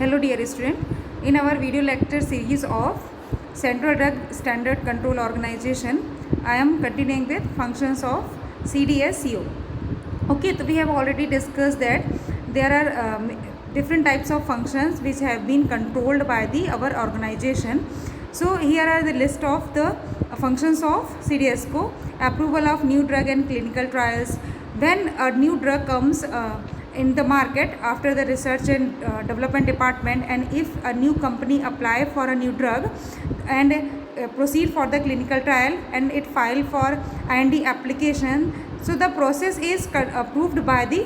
Hello dear student, in our video lecture series of Central Drug Standard Control Organization, I am continuing with functions of CDSCO. Okay, so we have already discussed that there are different types of functions which have been controlled by our organization. So here are the list of the functions of CDSCO: approval of new drug and clinical trials. When a new drug comes in the market after the research and development department, and if a new company apply for a new drug and proceed for the clinical trial and it file for IND application, so the process is approved by the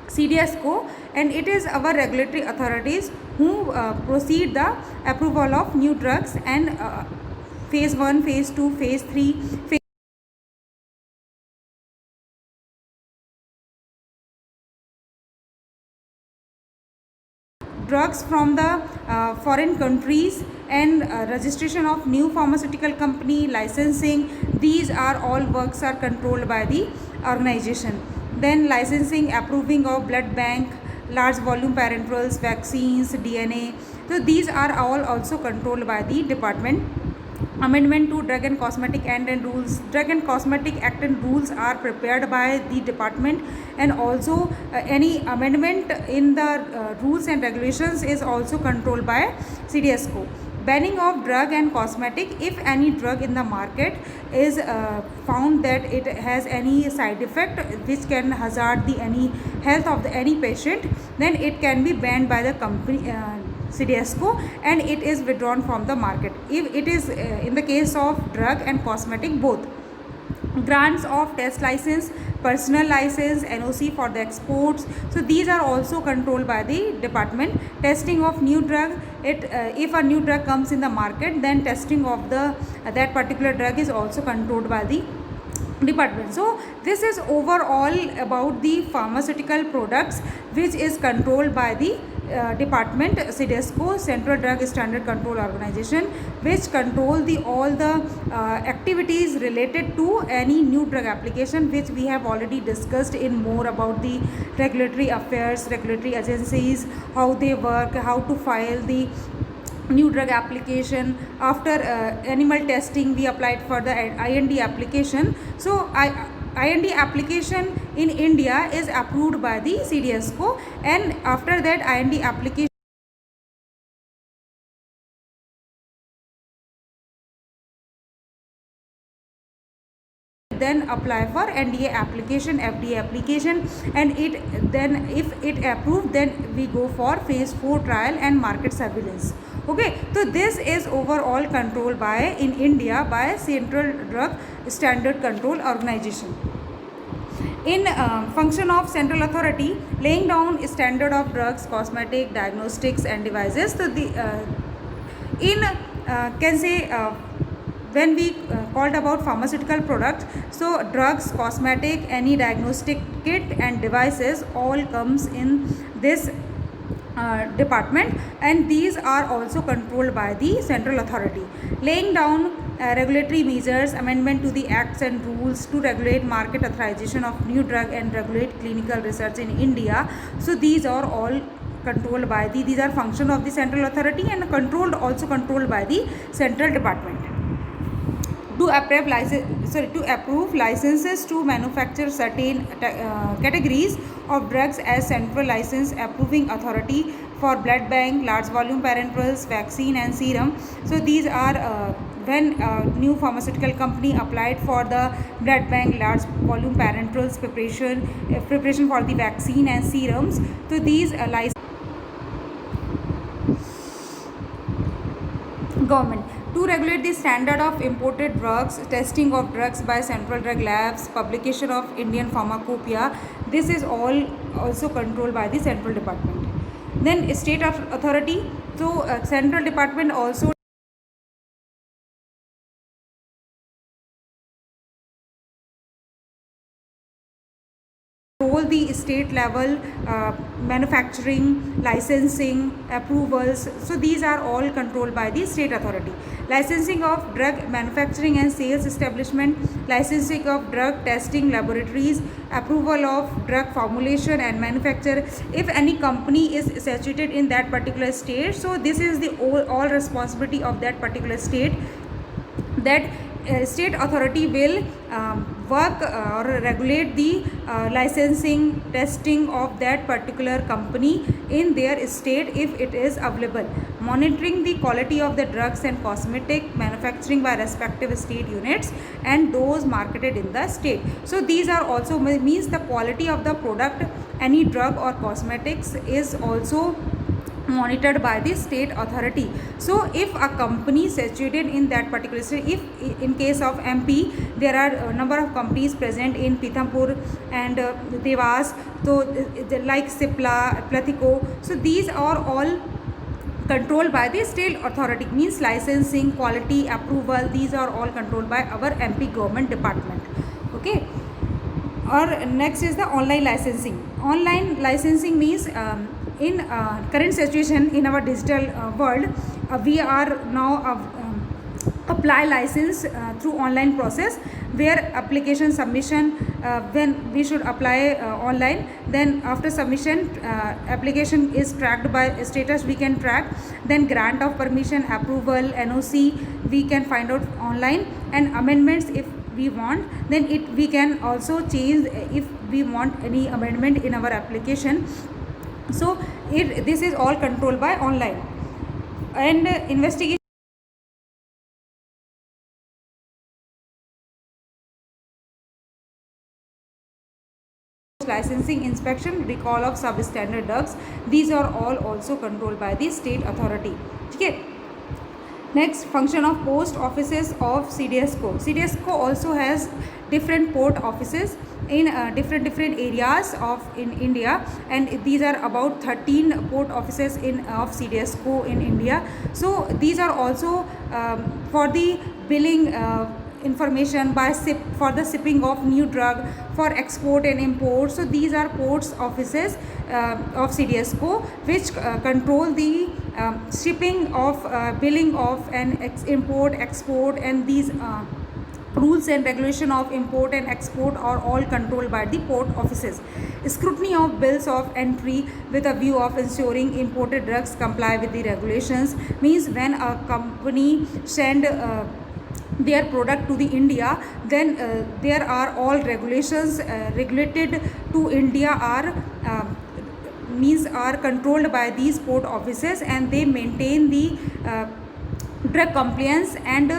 CDSCO, and it is our regulatory authorities who proceed the approval of new drugs and phase 1, phase 2, phase 3, phase drugs from the foreign countries, and registration of new pharmaceutical company, licensing. These are all works are controlled by the organization. Then licensing, approving of blood bank, large volume parenterals, vaccines, DNA. So these are all also controlled by the department. Amendment to Drug and Cosmetic Act and Rules. Drug and Cosmetic Act and Rules are prepared by the department, and also any amendment in the rules and regulations is also controlled by CDSCO. Banning of drug and cosmetic. If any drug in the market is found that it has any side effect which can hazard the any health of any patient, then it can be banned by the company CDSCO, and it is withdrawn from the market. If it is in the case of drug and cosmetic both. Grants of test license, personal license, NOC for the exports. So these are also controlled by the department. Testing of new drug. If a new drug comes in the market, then testing of that particular drug is also controlled by the department. So this is overall about the pharmaceutical products which is controlled by the department CDSCO, Central Drug Standard Control Organization, which control all the activities related to any new drug application, which we have already discussed in more about the regulatory affairs, regulatory agencies, how they work, how to file the new drug application. After animal testing, we applied for the IND application. So IND application in India is approved by the CDSCO, and after that IND application then apply for NDA application, FDA application, and if it approved, then we go for phase 4 trial and market surveillance. Okay, so this is overall controlled by in India by Central Drug Standard Control Organization. In function of central authority, laying down standard of drugs, cosmetic, diagnostics and devices. So the can say when we called about pharmaceutical products, so drugs, cosmetic, any diagnostic kit and devices all comes in this department, and these are also controlled by the central authority. Laying down regulatory measures, amendment to the acts and rules to regulate market authorization of new drug and regulate clinical research in India. So these are all controlled by these are function of the central authority and controlled by the central department. To approve licenses to manufacture certain categories of drugs as central license approving authority for blood bank, large volume parenterals, vaccine and serum. So these are when a new pharmaceutical company applied for the blood bank, large volume parenterals preparation for the vaccine and serums. So these government to regulate the standard of imported drugs, testing of drugs by central drug labs, publication of Indian pharmacopoeia. This is all also controlled by the central department. Then state authority. So central department also control the state level manufacturing, licensing, approvals. So these are all controlled by the state authority. Licensing of drug manufacturing and sales establishment, licensing of drug testing laboratories, approval of drug formulation and manufacture. If any company is situated in that particular state, so this is the all responsibility of that particular state. That state authority will work or regulate the licensing, testing of that particular company in their state if it is available. Monitoring the quality of the drugs and cosmetic manufacturing by respective state units and those marketed in the state. So these are also means the quality of the product, any drug or cosmetics is also monitored by the state authority. So if a company situated in that particular state, if in case of MP there are a number of companies present in Pithampur and Devas, so like Cipla, Platico, so these are all controlled by the state authority, means licensing, quality, approval, these are all controlled by our MP government department. Okay. Or next is the online licensing. Online licensing means in current situation in our digital world, we are now apply license through online process, where application submission, when we should apply online, then after submission application is tracked by status, we can track, then grant of permission, approval, NOC we can find out online, and amendments if we want, then we can also change if we want any amendment in our application. So this is all controlled by online. And investigation, licensing, inspection, recall of substandard drugs, these are all also controlled by the state authority. Okay. Next, function of post offices of CDSCO. CDSCO also has different port offices in different areas of in India, and these are about 13 port offices of CDSCO in India. So these are also for the billing information by for the shipping of new drug, for export and import. So these are ports offices of CDSCO which control the shipping of billing of and import, export, and these rules and regulation of import and export are all controlled by the port offices. Scrutiny of bills of entry with a view of ensuring imported drugs comply with the regulations, means when a company send their product to the India, then there are all regulations regulated to India are means are controlled by these port offices, and they maintain the drug compliance and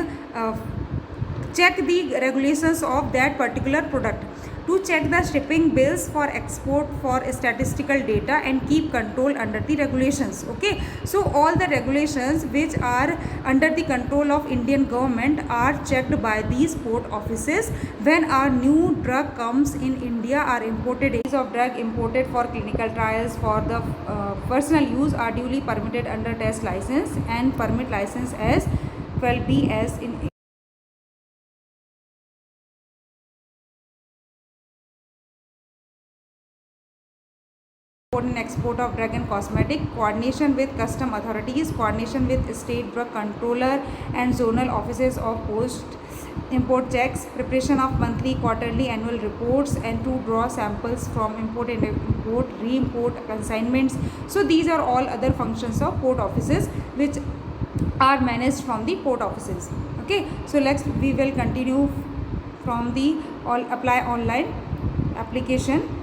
check the regulations of that particular product, to check the shipping bills for export for statistical data and keep control under the regulations. Okay, so all the regulations which are under the control of Indian government are checked by these port offices. When a new drug comes in India or imported, of drug imported for clinical trials for the personal use are duly permitted under test license and permit license as 12B as in and export of drug and cosmetic, coordination with custom authorities, coordination with state drug controller and zonal offices of post import checks, preparation of monthly, quarterly, annual reports, and to draw samples from import and import, re-import consignments. So these are all other functions of port offices which are managed from the port offices. Okay, so we will continue from the apply online application.